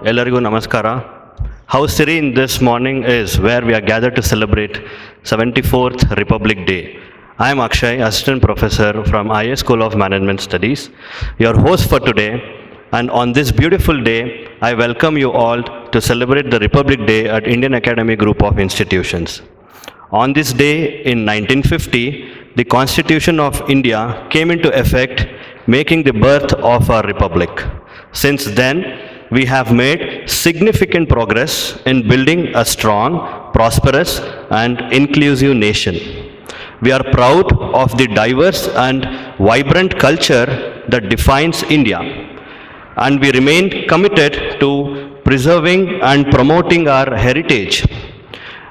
Ellarigu Namaskara. How serene this morning is, where we are gathered to celebrate 74th Republic Day. I am Akshay, Assistant Professor from IA School of Management Studies, your host for today. And on this beautiful day, I welcome you all to celebrate the Republic Day at Indian Academy Group of Institutions. On this day in 1950, the Constitution of India came into effect, making the birth of our Republic. Since then, we have made significant progress in building a strong, prosperous, and inclusive nation. We are proud of the diverse and vibrant culture that defines India, and we remain committed to preserving and promoting our heritage.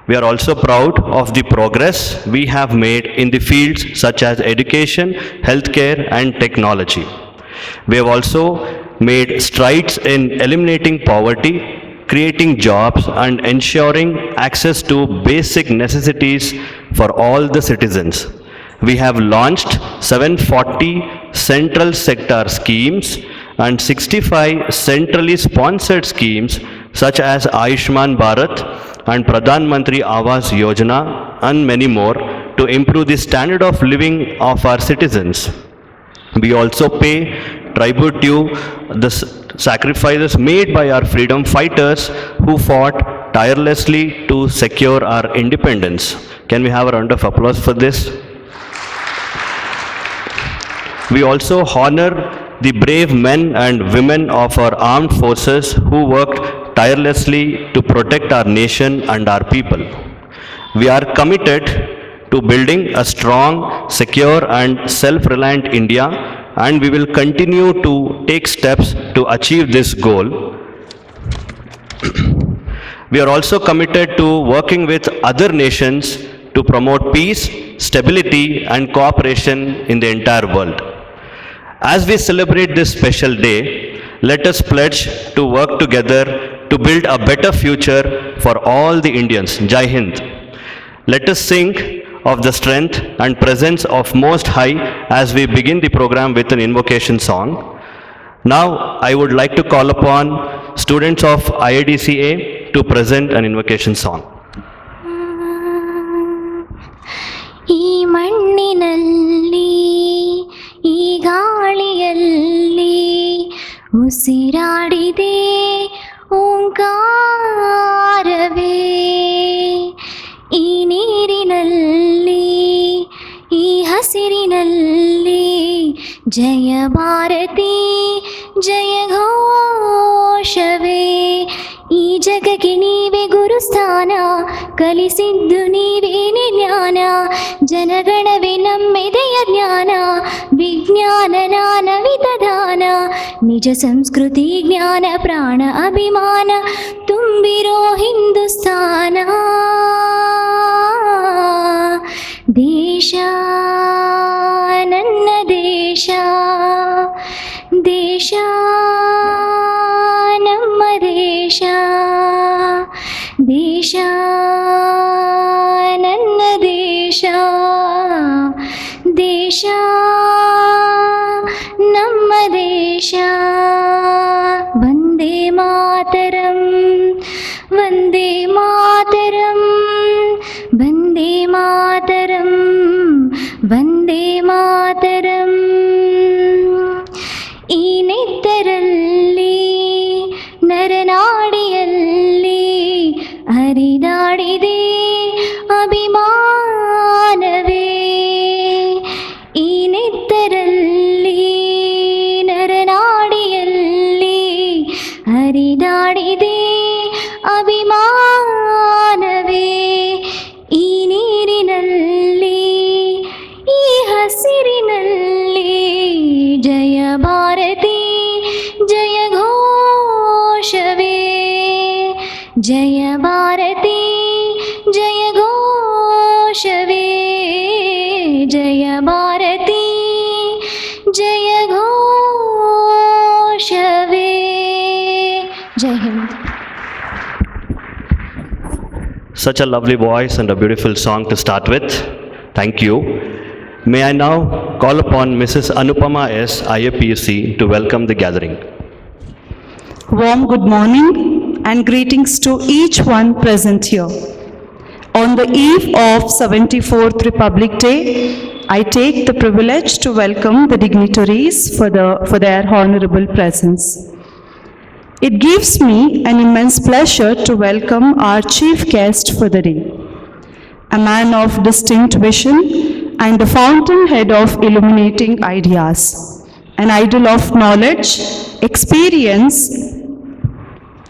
We are also proud of the progress we have made in the fields such as education, healthcare, and technology. We have also made strides in eliminating poverty, creating jobs, and ensuring access to basic necessities for all the citizens. We have launched 740 central sector schemes and 65 centrally sponsored schemes such as Ayushman Bharat and Pradhan Mantri Awas Yojana and many more to improve the standard of living of our citizens. We also pay tribute to the sacrifices made by our freedom fighters who fought tirelessly to secure our independence. Can we have a round of applause for this? We also honor the brave men and women of our armed forces who worked tirelessly to protect our nation and our people. We are committed to building a strong, secure, and self-reliant India, and we will continue to take steps to achieve this goal. We are also committed to working with other nations to promote peace, stability, and cooperation in the entire world. As we celebrate this special day, let us pledge to work together to build a better future for all the Indians. Jai Hind. Let us think of the strength and presence of Most High as we begin the program with an invocation song. Now, I would like to call upon students of IADC-A to present an invocation song. ಈ ಮಣ್ಣಿನಲ್ಲಿ ಈ ಗಾಳಿಯಲ್ಲಿ ಉಸಿರಾಡಿದೆ ಓಂಕಾರವೇ, ಈ ನೀರಿನಲ್ಲಿ ಈ ಹಸಿರಿನಲ್ಲಿ ಜಯ ಭಾರತಿ ಜಯ ಘೋಷವೇ. ಈ ಜಗಕ್ಕೆ ನೀವೇ ಗುರುಸ್ಥಾನ, ಕಲಿಸಿದ್ದು ನೀವೇನೆ ಜ್ಞಾನ. ಜನಗಣವೇ ನಮ್ಮೆದೆಯ ಜ್ಞಾನ, ವಿಜ್ಞಾನ ನಾನ ವಿಧಾನ. ನಿಜ ಸಂಸ್ಕೃತಿ ಜ್ಞಾನ ಪ್ರಾಣ ಅಭಿಮಾನ ತುಂಬಿರೋ ಹಿಂದೂಸ್ತಾನ. ದೇಶ ನನ್ನ ದೇಶ, ದೇಶ ನಮ್ಮ ದೇಶ, ದೇಶ ನನ್ನ ದೇಶ, ದೇಶ ನಮ್ಮ ದೇಶ. ವಂದೇ ಮಾತರಂ, ವಂದೇ ಮಾತರಂ, ವಂದೇ ಮಾತರಂ, ವಂದೇ ಮಾತರಂ. ಈ ನಿದ್ದರಲ್ಲಿ ನರನಾಡಿಯಲ್ಲಿ ಹರಿದಾಡಿದೆ ಅಭಿಮಾನವೇ. ಈ ನಿದ್ದರಲ್ಲಿ ನರನಾಡಿಯಲ್ಲಿ ಹರಿದಾಡಿದೆ ಅಭಿಮಾನವೇ. ಈ ನೀರಿನಲ್ಲಿ ಈ ಹಸಿರಿನಲ್ಲಿ ಜಯ ಭಾರತಿ ಜಯ ಘೋಷವೇ. ಜಯ ಭಾರತಿ ಜಯ ಘೋಷವೇ, ಜಯ ಭಾರತಿ ಜಯ ಘೋಷವೇ. ಜೈ Hind. Such a lovely voice and a beautiful song to start with. Thank you. May I now call upon Mrs. Anupama S, IAPUC, to welcome the gathering. Warm good morning. and greetings to each one present here. On the eve of 74th Republic Day, I take the privilege to welcome the dignitaries for their honorable presence. It gives me an immense pleasure to welcome our chief guest for the day, a man of distinct vision and the fountainhead of illuminating ideas, an idol of knowledge, experience,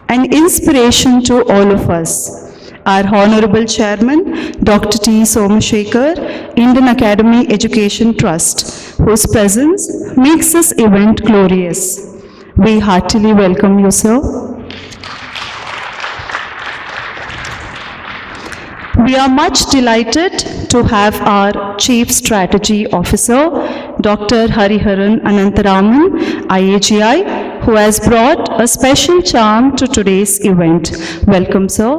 and inspiration to all of us. Our Honorable Chairman, Dr. T. Somashekar, Indian Academy Education Trust, whose presence makes this event glorious. We heartily welcome you, sir. We are much delighted to have our Chief Strategy Officer, Dr. Hariharan Anantaraman, IAGI, who has brought a special charm to today's event. Welcome, sir.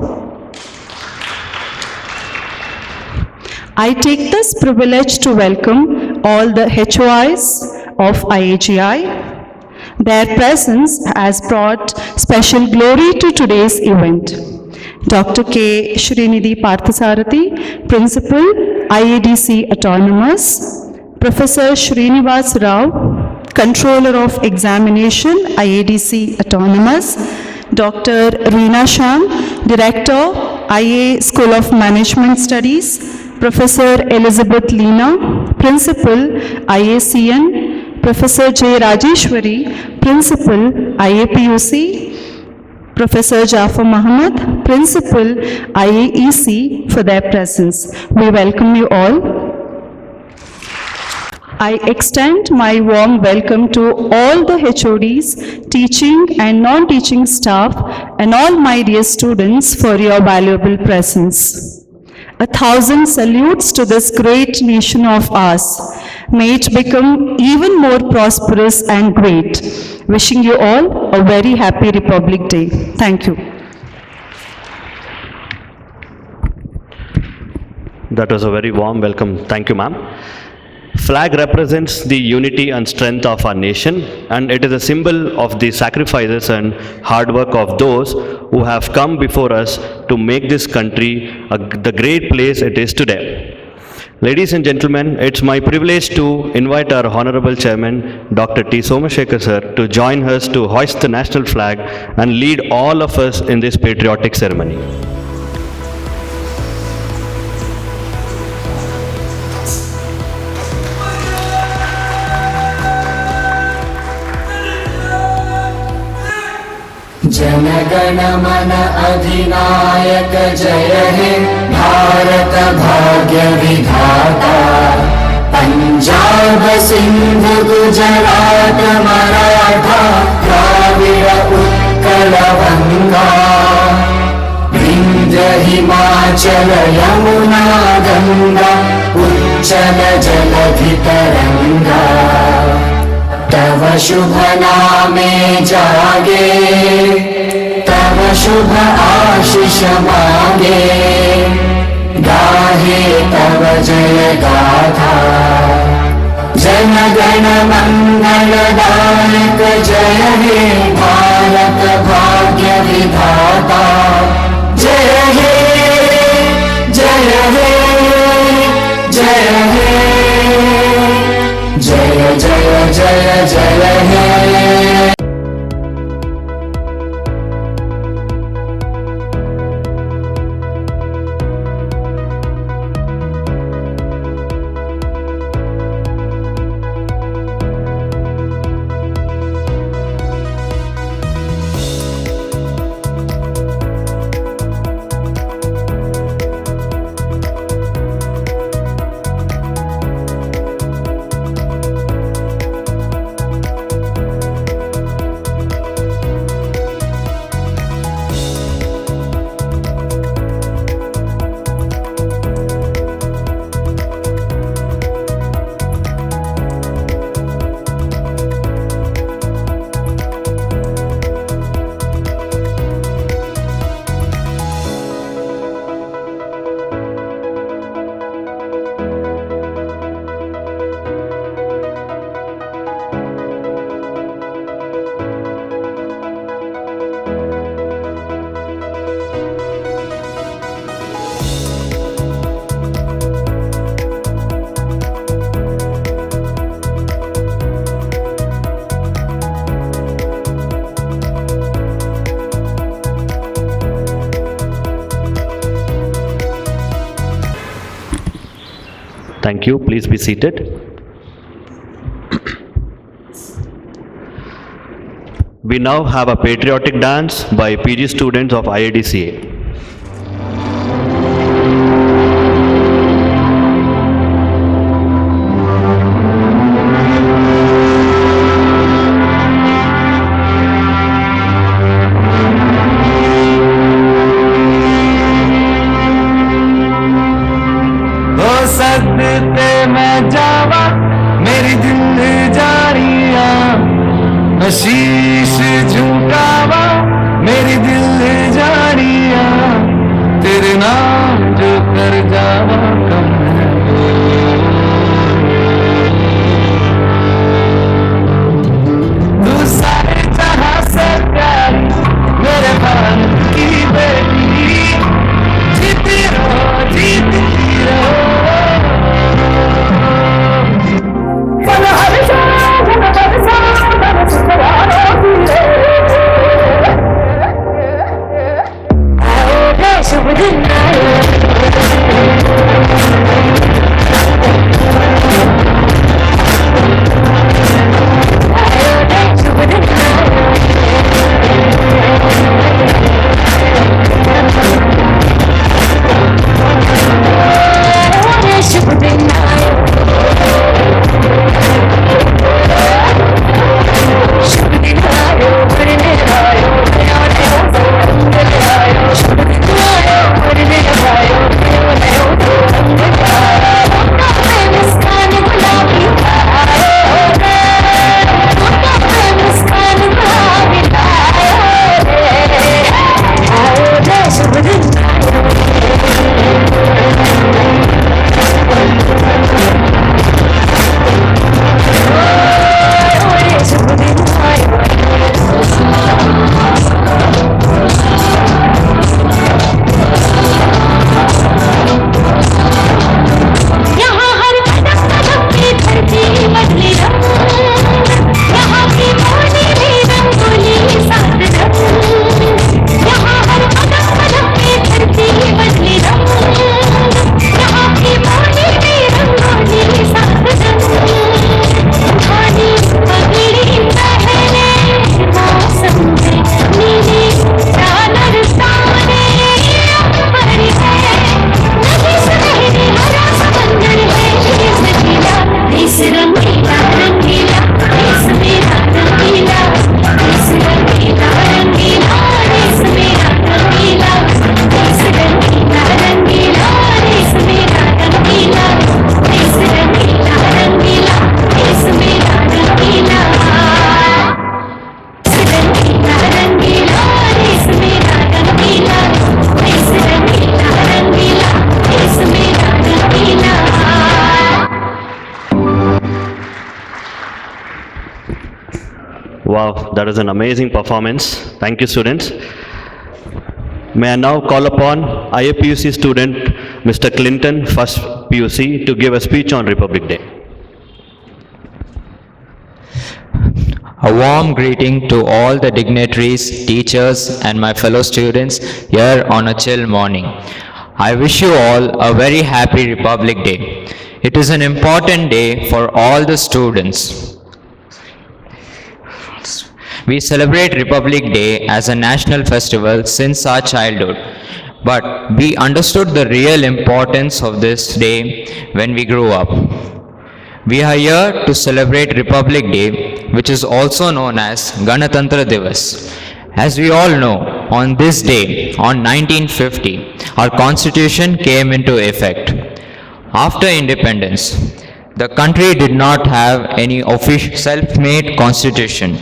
I take this privilege to welcome all the HOIs of IAGI. Their presence has brought special glory to today's event. Dr. K. Srinidhi Parthasarathi, Principal, IADC Autonomous, Professor Srinivas Rao, Controller of Examination, IADC Autonomous, Dr. Reena Sham, Director, IA School of Management Studies, Professor Elizabeth Leena, Principal, IACN, Professor J. Rajeshwari, Principal, IAPUC, Professor Jafar Muhammad, Principal, IAEC, for their presence. We welcome you all. I extend my warm welcome to all the HODs, teaching and non-teaching staff, and all my dear students for your valuable presence. 1,000 salutes to this great nation of ours. May it become even more prosperous and great. Wishing you all a very happy Republic Day. Thank you. That was a very warm welcome. Thank you, ma'am. Flag represents the unity and strength of our nation, and it is a symbol of the sacrifices and hard work of those who have come before us to make this country the great place it is today. Ladies and gentlemen, it's my privilege to invite our Honorable Chairman, Dr. T. Somashekar sir, to join us to hoist the national flag and lead all of us in this patriotic ceremony. जनगण मन अधिनायक जय हे भारत भाग्य विधाता पंजाब सिंध गुजरात मराठा द्राविड़ उत्कल गंगा विंध्य हिमाचल यमुना गंगा उच्चल जलधि तरंगा तव शुभ नामे जागे तव शुभ आशीष मांगे गाहे तव जय गाथा जन गण मंगल दायक जय हे भारत भाग्य विधाता जय हे जय हे जय हे जय जय जय जय हे। Thank you. Please be seated. We now have a patriotic dance by PG students of IADC-A. हो सकते मैं जावा मेरी दिल जानिया मैं शीश झुकावा मेरी दिल जानिया तेरे नाम जो कर जावा कम है तू सारे जहां से प्यारी मेरे भान की बेटी जीती रहो शुभ दिन शुभ दिन शुभ दिन शुभ दिन आयो भरने आयो नया नया संग आयो शुभ दिन आयो भरने आयो नया नया संग आयो मुस्कान गुलाबी आयो रे मुस्कान गुलाबी आयो रे शुभ दिन शुभ दिन यहाँ हर कदम कदम पे धरती बदले रंग यहाँ की मोनी भी रंगोली साथ रंग यहाँ हर कदम कदम पे धरती बदले रंग यहाँ की मोनी भी रंगोली साथ रंग खानी पगड़ी पहने मौसम में नीली चादर ताने अंबर है नदी सुनहरी हरा समंदर है देश रंगीला देश रंगीला रंगीला देश मेरा रंगीला देश रंगीला रंगीला देश मेरा रंगीला देश रंगीला रंगीला देश मेरा रंगीला देश रंगीला रंगीला देश मेरा रंगीला रंगीला रंगीला देश मेरा रंगीला देश रंगीला रंगीला देश मेरा रंगीला Wow, that is an amazing performance. Thank you, students. May I now call upon IAPUC student Mr. Clinton, first PUC, to give a speech on Republic Day. A warm greeting to all the dignitaries, teachers, and my fellow students here on a chill morning. I wish you all a very happy Republic Day. It is an important day for all the students. We celebrate Republic Day as a national festival since our childhood, but we understood the real importance of this day when we grew up. We are here to celebrate Republic Day, which is also known as Ganatantra Divas. As we all know, on this day, on 1950, our constitution came into effect. After independence, the country did not have any official self-made constitution.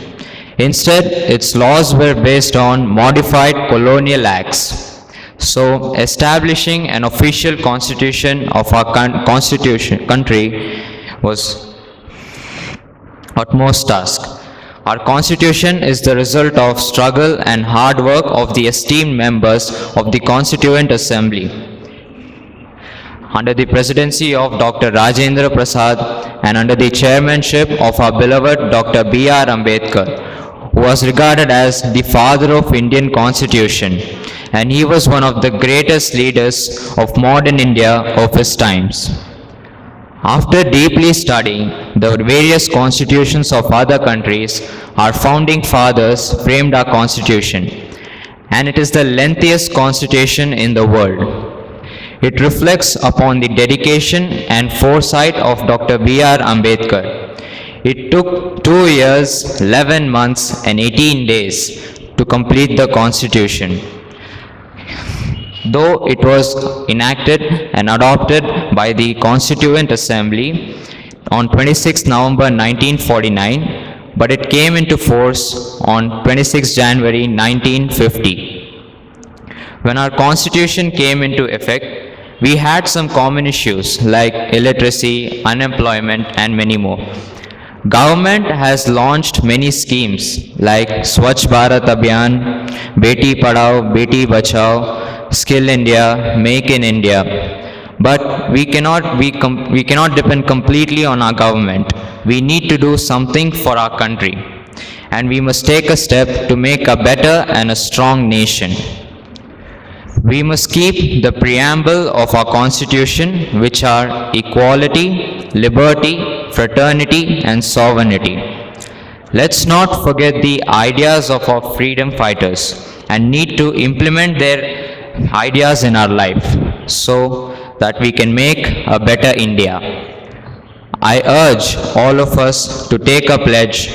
Instead, its laws were based on modified colonial acts. So, establishing an official constitution of our country was utmost task. Our constitution is the result of struggle and hard work of the esteemed members of the Constituent Assembly under the presidency of Dr. Rajendra Prasad and under the chairmanship of our beloved Dr. B.R. Ambedkar, who was regarded as the father of Indian Constitution, and he was one of the greatest leaders of modern India of his times. After deeply studying the various constitutions of other countries, our founding fathers framed our constitution, and it is the lengthiest constitution in the world. It reflects upon the dedication and foresight of Dr. B.R. Ambedkar. It took 2 years, 11 months, and 18 days to complete the constitution. Though it was enacted and adopted by the Constituent Assembly on 26 November 1949, but it came into force on 26 January 1950. When our constitution came into effect, we had some common issues like illiteracy, unemployment, and many more. Government has launched many schemes like Swachh Bharat Abhiyan, Beti Padhao, Beti Bachao, Skill India, Make in India. But we cannot depend completely on our government. We need to do something for our country. And we must take a step to make a better and a strong nation. We must keep the preamble of our constitution, which are equality, liberty, fraternity, and sovereignty. Let's not forget the ideas of our freedom fighters and need to implement their ideas in our life so that we can make a better India. I urge all of us to take a pledge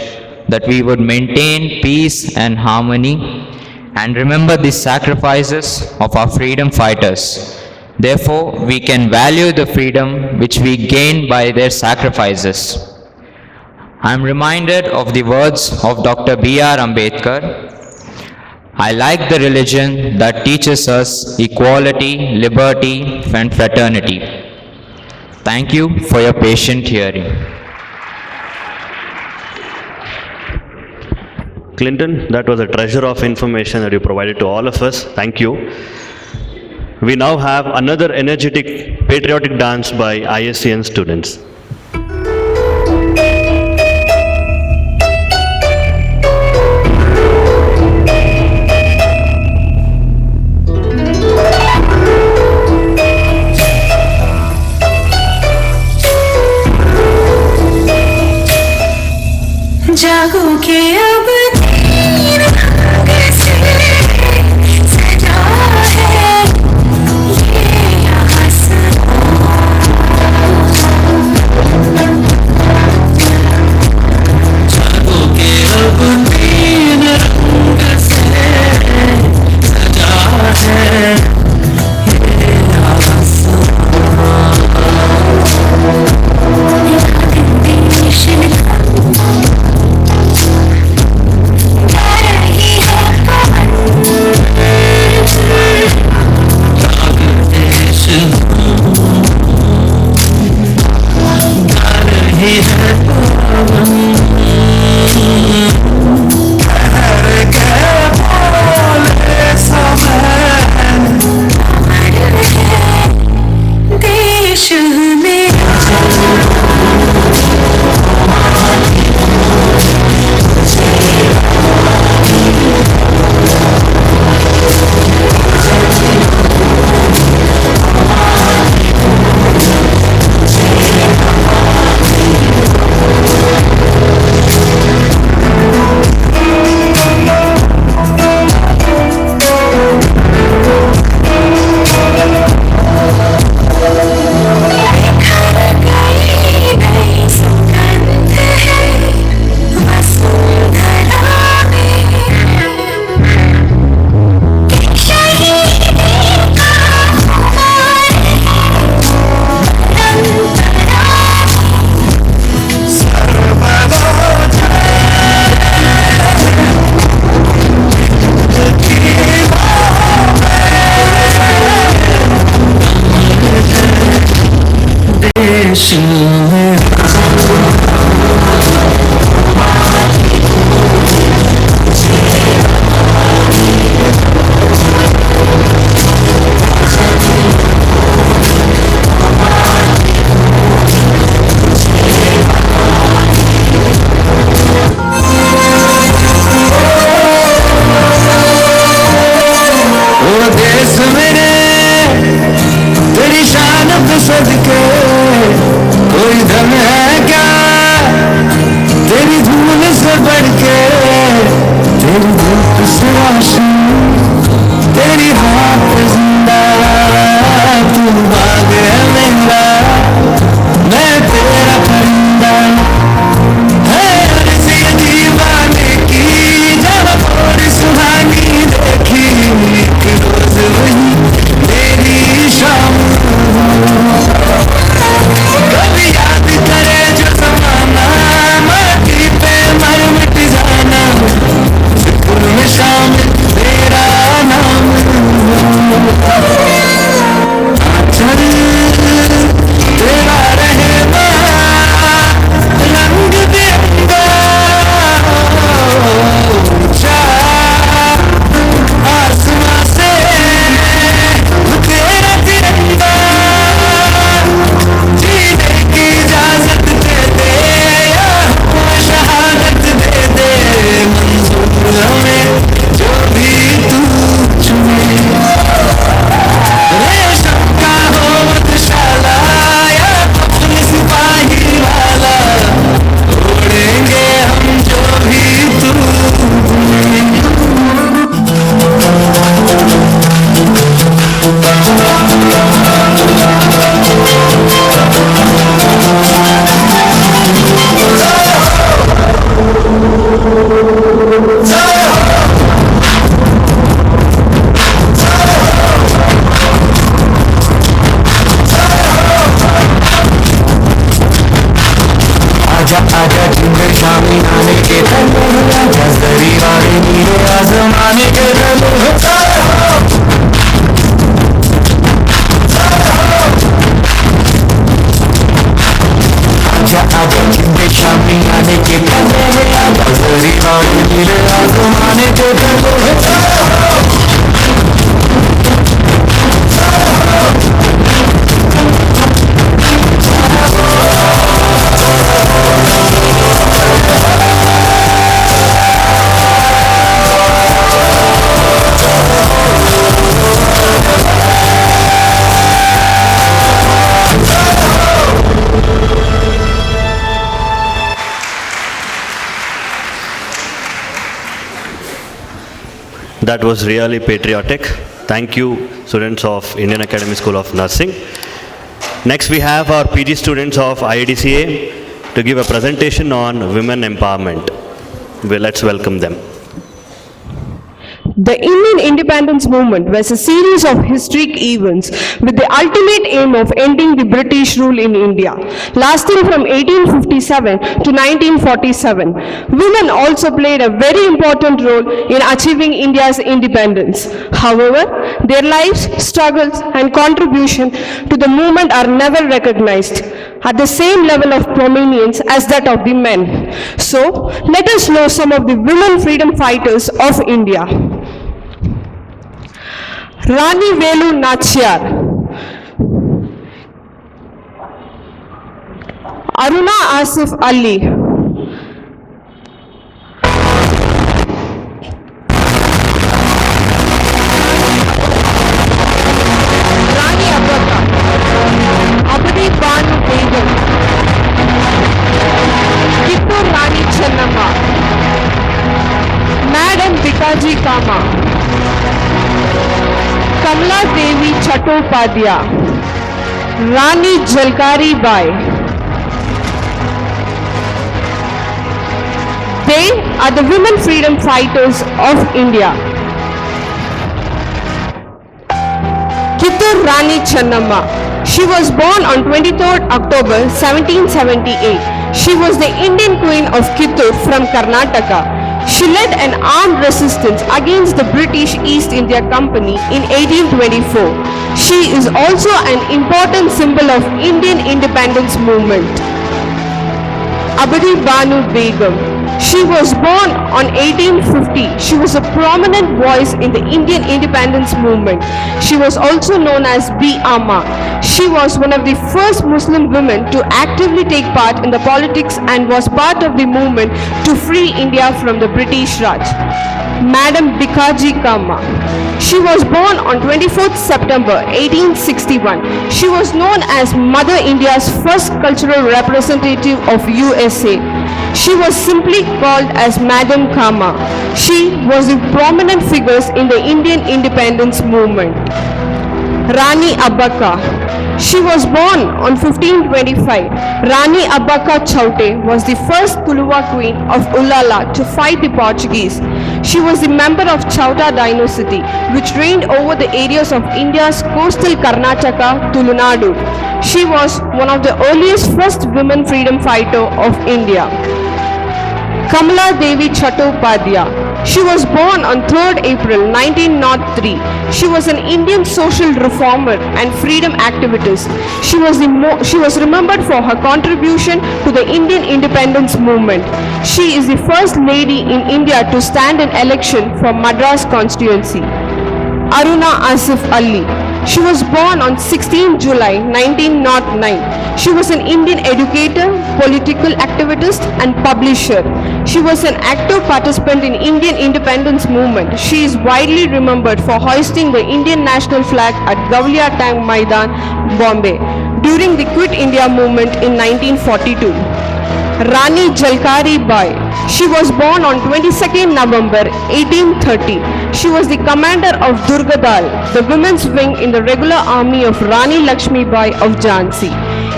that we would maintain peace and harmony and remember the sacrifices of our freedom fighters. Therefore, we can value the freedom which we gain by their sacrifices. I am reminded of the words of Dr. B.R. Ambedkar. I like the religion that teaches us equality, liberty, and fraternity. Thank you for your patient hearing. Clinton, that was a treasure of information that you provided to all of us. Thank you. We now have another energetic patriotic dance by ISCN students. जागो के अब तीन रंग से सजा है ये जागो के अब तीन रंग से सजा है आजा आजा जिंदे शामी आने के पहले आजा तेरी वाली दिल आजमाने के पहले That was really patriotic. Thank you, students of Indian Academy School of Nursing. Next, we have our PG students of IADC-A to give a presentation on women empowerment. Let's welcome them. The Indian independence movement was a series of historic events with the ultimate aim of ending the British rule in India, lasting from 1857 to 1947. Women also played a very important role in achieving India's independence. However, their lives, struggles, and contribution to the movement are never recognized at the same level of prominence as that of the men. So, let us know some of the women freedom fighters of India. Rani Velu Nachiyar, Aruna Asif Ali, Rani Abaka, Abadi Banu Begum, Kittur Rani Chennamma, Madam Bikaji Kama, Kamla Devi Chattopadhyay, Rani Jalkari Bai. They are the women freedom fighters of India. Kittur Rani Chennamma. She was born on 23rd October 1778. She was the Indian Queen of Kittur from Karnataka. She led an armed resistance against the British East India Company in 1824. She is also an important symbol of Indian independence movement. Abadi Banu Begum. She was born on 1850. She was a prominent voice in the Indian independence movement. She was also known as B. Amma. She was one of the first Muslim women to actively take part in the politics and was part of the movement to free India from the British Raj. Madam Bikaji Kama. She was born on 24th September 1861. She was known as Mother India's first cultural representative of USA. She was simply called as Madam Kama. She was the prominent figures in the Indian independence movement. Rani Abaka. She was born on 1525. Rani Abaka Chaute was the first Tuluva queen of Ulala to fight the Portuguese. She was a member of Chauta dynasty, which reigned over the areas of India's coastal Karnataka, Tulunadu. She was one of the earliest first women freedom fighter of India. Kamla Devi Chattopadhyay. She was born on 3rd April 1903. She was an Indian social reformer and freedom activist. She was remembered for her contribution to the Indian independence movement. She is the first lady in India to stand in election for Madras constituency. Aruna Asif Ali. She was born on 16 July 1909. She was an Indian educator, political activist and publisher. She was an active participant in Indian independence movement. She is widely remembered for hoisting the Indian national flag at Gauliya Tank Maidan, Bombay during the Quit India movement in 1942. Rani Jalkari Bai. She was born on 22nd November 1830. She was the commander of Durgadal, the women's wing in the regular army of Rani Lakshmi Bai of Jhansi.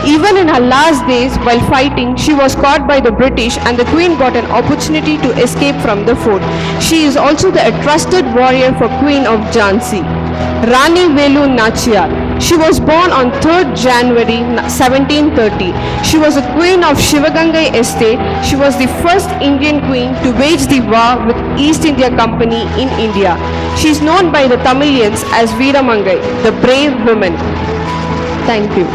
Even in her last days while fighting, she was caught by the British and the Queen got an opportunity to escape from the fort. She is also the trusted warrior for Queen of Jhansi. Rani Velu Nachiyar. She was born on 3rd January 1730. She was a queen of Shivagangai estate. She was the first Indian queen to wage the war with East India Company in India. She is known by the Tamilians as Veeramangai, the brave woman. Thank you.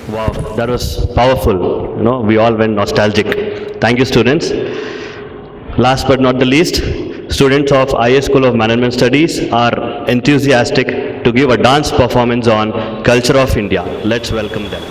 Wow, that was powerful. We all went nostalgic. Thank you, students. Last but not the least, students of IAS School of Management Studies are enthusiastic to give a dance performance on Culture of India. Let's welcome them.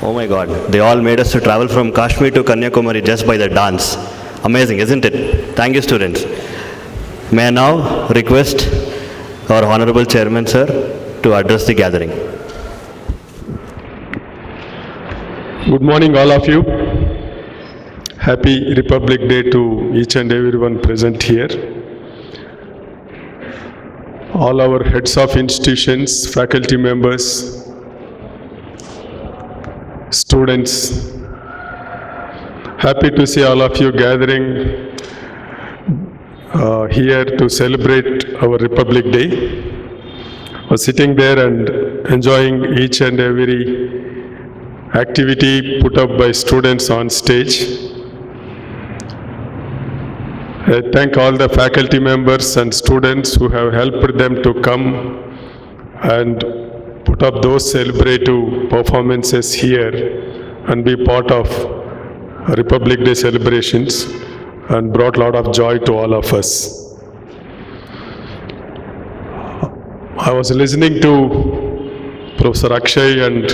Oh my God, they all made us to travel from Kashmir to Kanyakumari just by the dance. Amazing, isn't it? Thank you, students. May I now request our Honorable Chairman, sir, to address the gathering. Good morning, all of you. Happy Republic Day to each and everyone present here. All our heads of institutions, faculty members, students. Happy to see all of you gathering here to celebrate our Republic Day. I was sitting there and enjoying each and every activity put up by students on stage. I thank all the faculty members and students who have helped them to come and put up those celebrative performances here and be part of Republic Day celebrations and brought a lot of joy to all of us. I was listening to Professor Akshay and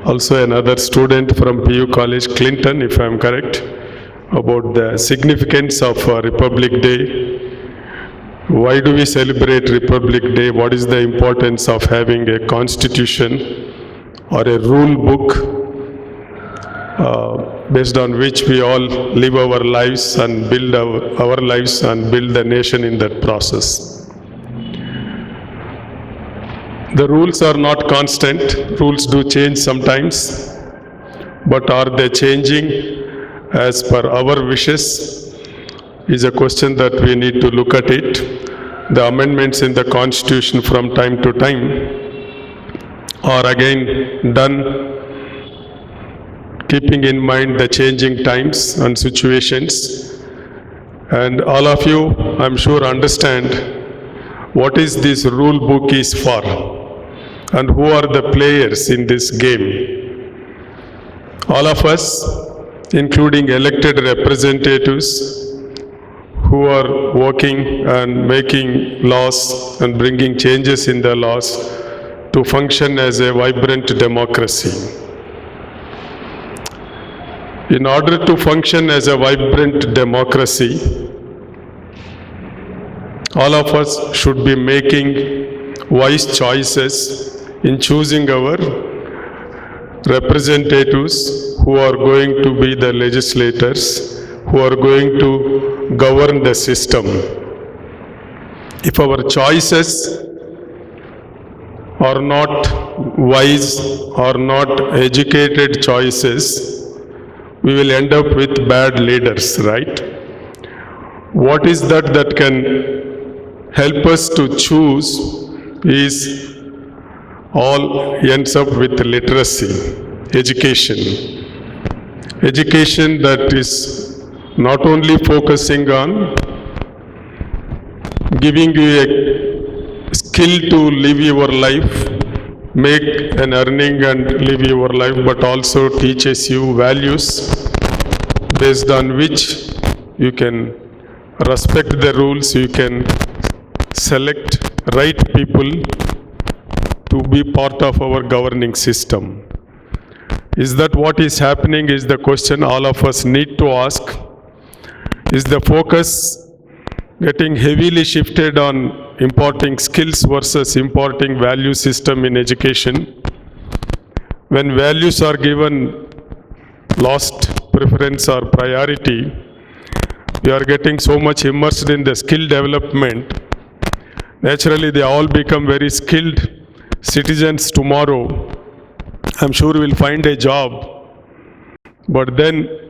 also another student from PU College, Clinton, if I am correct, about the significance of Republic Day. Why do we celebrate Republic Day? What is the importance of having a constitution or a rule book based on which we all live our lives and build our lives and build the nation in that process? The rules are not constant. Rules do change sometimes. But are they changing as per our wishes is a question that we need to look at it. The amendments in the Constitution from time to time are again done keeping in mind the changing times and situations. And all of you, I'm sure, understand what is this rule book is for and who are the players in this game. All of us, including elected representatives who are working and making laws and bringing changes in the laws to function as a vibrant democracy. In order to function as a vibrant democracy, all of us should be making wise choices in choosing our representatives who are going to be the legislators, who are going to govern the system. If our choices are not wise or not educated choices, we will end up with bad leaders, right? What is that can help us to choose is all ends up with literacy, education. Education that is not only focusing on giving you a skill to live your life, make an earning and live your life, but also teaches you values based on which you can respect the rules, you can select right people to be part of our governing system. Is that what is happening is the question all of us need to ask. Is the focus getting heavily shifted on importing skills versus importing value system in education? When values are given lost preference or priority, we are getting so much immersed in the skill development. Naturally, they all become very skilled citizens tomorrow. I'm sure we'll find a job. But then,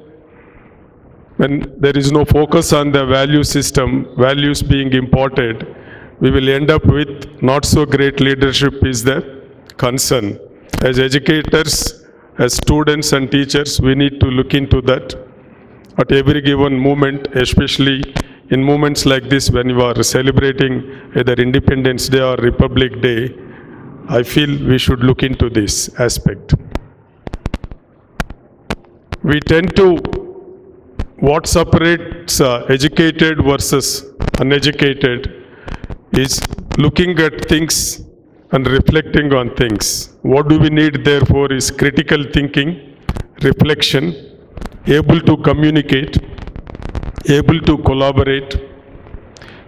when there is no focus on the value system, values being imported, we will end up with not so great leadership is the concern. As educators, as students and teachers, we need to look into that at every given moment, especially in moments like this when you are celebrating either Independence Day or Republic Day. I feel we should look into this aspect. We tend to, what separates educated versus uneducated is looking at things and reflecting on things. What do we need therefore is critical thinking reflection, able to communicate, able to collaborate.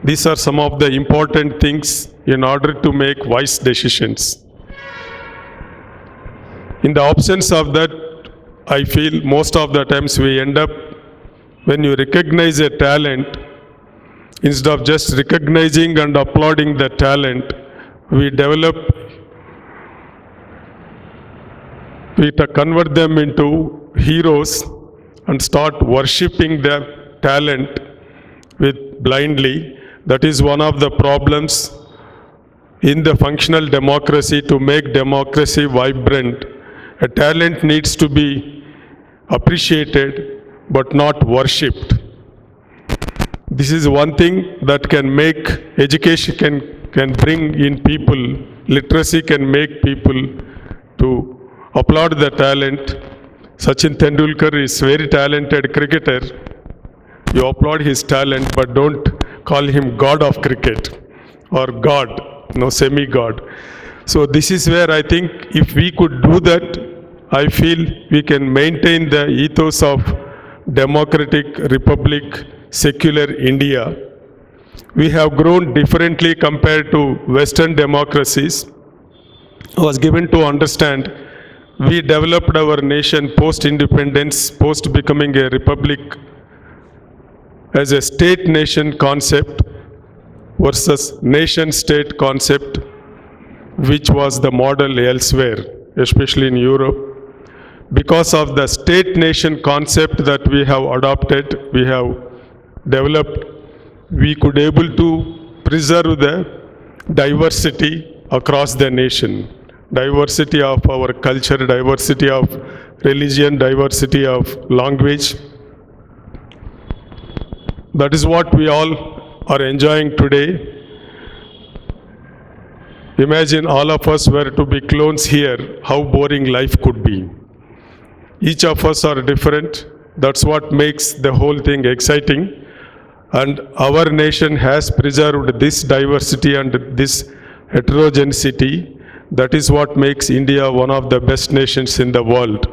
These are some of the important things in order to make wise decisions. In the absence of that, I feel most of the times we end up, when you recognize a talent, instead of just recognizing and applauding the talent, we convert them into heroes and start worshipping their talent blindly. That is one of the problems in the functional democracy. To make democracy vibrant, a talent needs to be appreciated but not worshipped. This is one thing that can make education, can bring in people, literacy can make people to applaud the talent. Sachin Tendulkar is very talented cricketer. You applaud his talent, but don't call him God of cricket or God, no, semi-God. So this is where I think if we could do that, I feel we can maintain the ethos of democratic republic, secular India. We have grown differently compared to Western democracies. I was given to understand we developed our nation post-independence, post-becoming a republic, as a state-nation concept versus nation-state concept, which was the model elsewhere, especially in Europe. Because of the state-nation concept that we have adopted, we have developed, we could able to preserve the diversity across the nation. Diversity of our culture, diversity of religion, diversity of language. That is what we all are enjoying today. Imagine all of us were to be clones here, how boring life could be. Each of us are different. That's what makes the whole thing exciting. And our nation has preserved this diversity and this heterogeneity. That is what makes India one of the best nations in the world.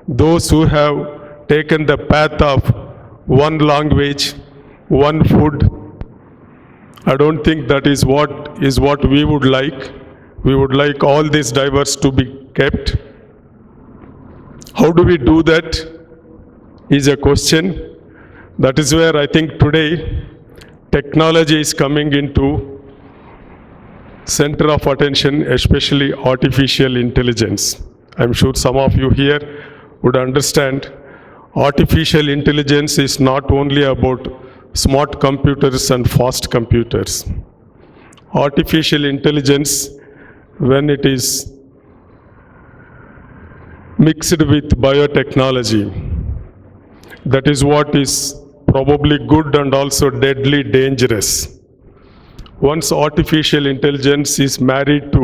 Those who have taken the path of one language, one food, I don't think that is what we would like. We would like all these diverse to be kept. How do we do that is a question. That is where I think today technology is coming into center of attention, especially artificial intelligence. I'm sure some of you here would understand artificial intelligence is not only about smart computers and fast computers. Artificial intelligence, when it is mixed with biotechnology, that is what is probably good and also deadly dangerous. Once artificial intelligence is married to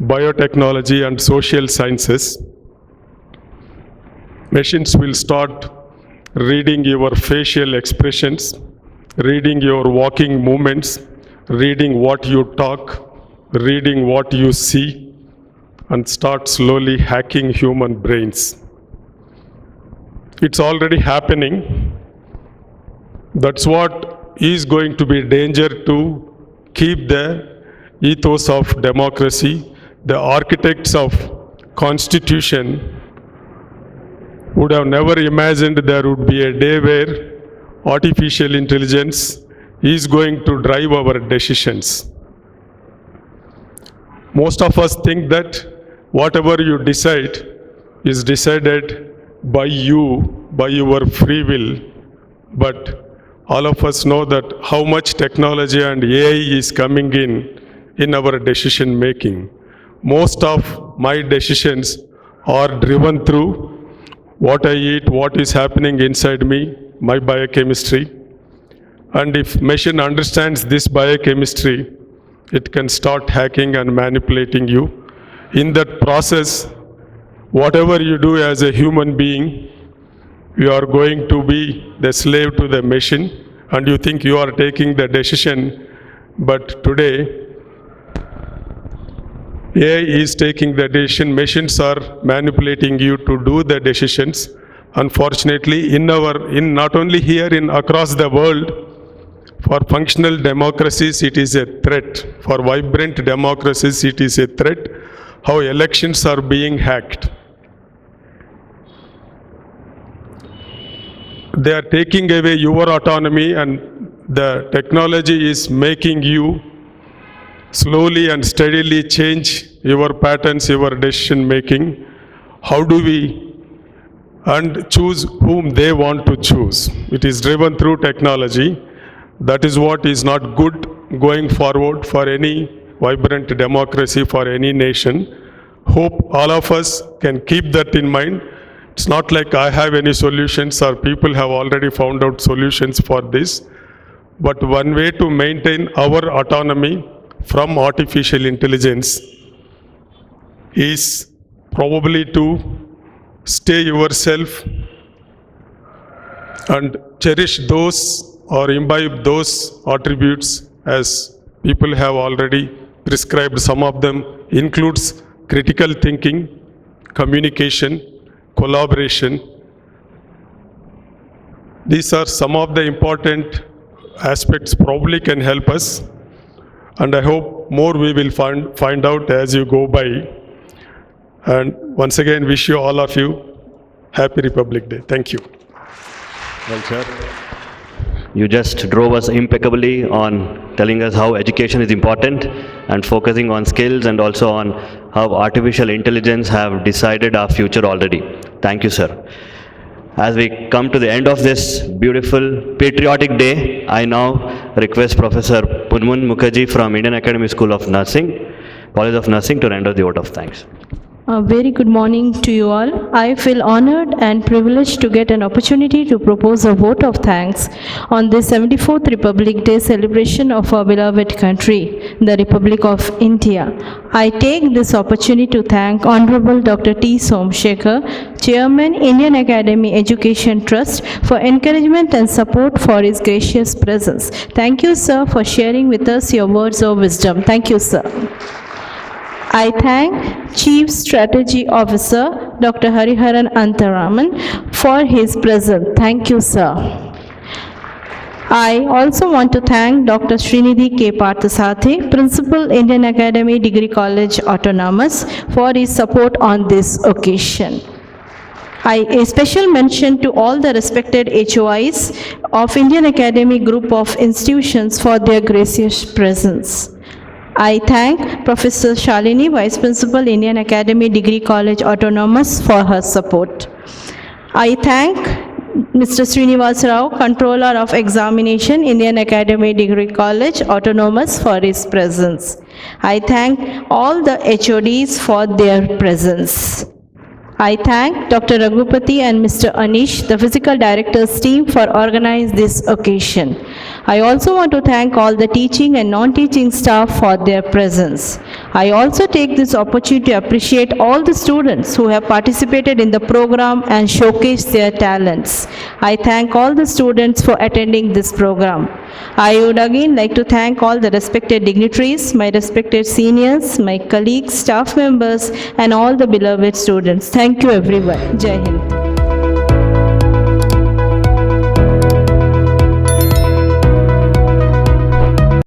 biotechnology and social sciences, machines will start reading your facial expressions, reading your walking movements, reading what you talk, reading what you see, and start slowly hacking human brains. It's already happening. That's what is going to be danger to keep the ethos of democracy. The architects of Constitution would have never imagined there would be a day where artificial intelligence is going to drive our decisions. Most of us think that whatever you decide is decided by you, by your free will, but all of us know that how much technology and AI is coming in our decision making. Most of my decisions are driven through what I eat, what is happening inside me, my biochemistry. And if machine understands this biochemistry, it can start hacking and manipulating you. In that process, whatever you do as a human being, you are going to be the slave to the machine, and you think you are taking the decision. But today, AI is taking the decision, machines are manipulating you to do the decisions. Unfortunately, in not only here, in across the world, for functional democracies, it is a threat. For vibrant democracies, it is a threat. How elections are being hacked. They are taking away your autonomy, and the technology is making you slowly and steadily change your patterns, your decision making. How do we and choose whom they want to choose? It is driven through technology. That is what is not good going forward for any vibrant democracy, for any nation. Hope all of us can keep that in mind. It's not like I have any solutions or people have already found out solutions for this. But one way to maintain our autonomy from artificial intelligence is probably to stay yourself and cherish those or imbibe those attributes as people have already prescribed. Some of them includes critical thinking, communication, collaboration. These are some of the important aspects probably can help us, and I hope more we will find out as you go by. And once again, wish you all of you Happy Republic Day. Thank you. Well, sir, you just drove us impeccably on telling us how education is important and focusing on skills and also on how artificial intelligence have decided our future already. Thank you, sir. As we come to the end of this beautiful patriotic day, I now request Professor Punmun Mukherjee from Indian Academy School of Nursing, College of Nursing, to render the vote of thanks. A very good morning to you all. I feel honored and privileged to get an opportunity to propose a vote of thanks on the 74th Republic Day celebration of our beloved country, the Republic of India. I take this opportunity to thank Honorable Dr. T. Somshekhar, Chairman, Indian Academy Education Trust, for encouragement and support for his gracious presence. Thank you, sir, for sharing with us your words of wisdom. Thank you, sir. I thank Chief Strategy Officer Dr. Hariharan Antaraman for his presence. Thank you, sir. I also want to thank Dr. Srinidhi K. Parthasathi, Principal, Indian Academy Degree College Autonomous, for his support on this occasion. A special mention to all the respected HOIs of Indian Academy Group of Institutions for their gracious presence. I thank Professor Shalini, Vice Principal, Indian Academy Degree College Autonomous, for her support. I thank Mr. Srinivas Rao, Controller of Examination, Indian Academy Degree College Autonomous, for his presence. I thank all the HODs for their presence. I thank Dr. Raghupati and Mr. Anish, the Physical Directors team, for organizing this occasion. I also want to thank all the teaching and non-teaching staff for their presence. I also take this opportunity to appreciate all the students who have participated in the program and showcased their talents. I thank all the students for attending this program. I would again like to thank all the respected dignitaries, my respected seniors, my colleagues, staff members, and all the beloved students. Thank you, everyone. Jai Hind.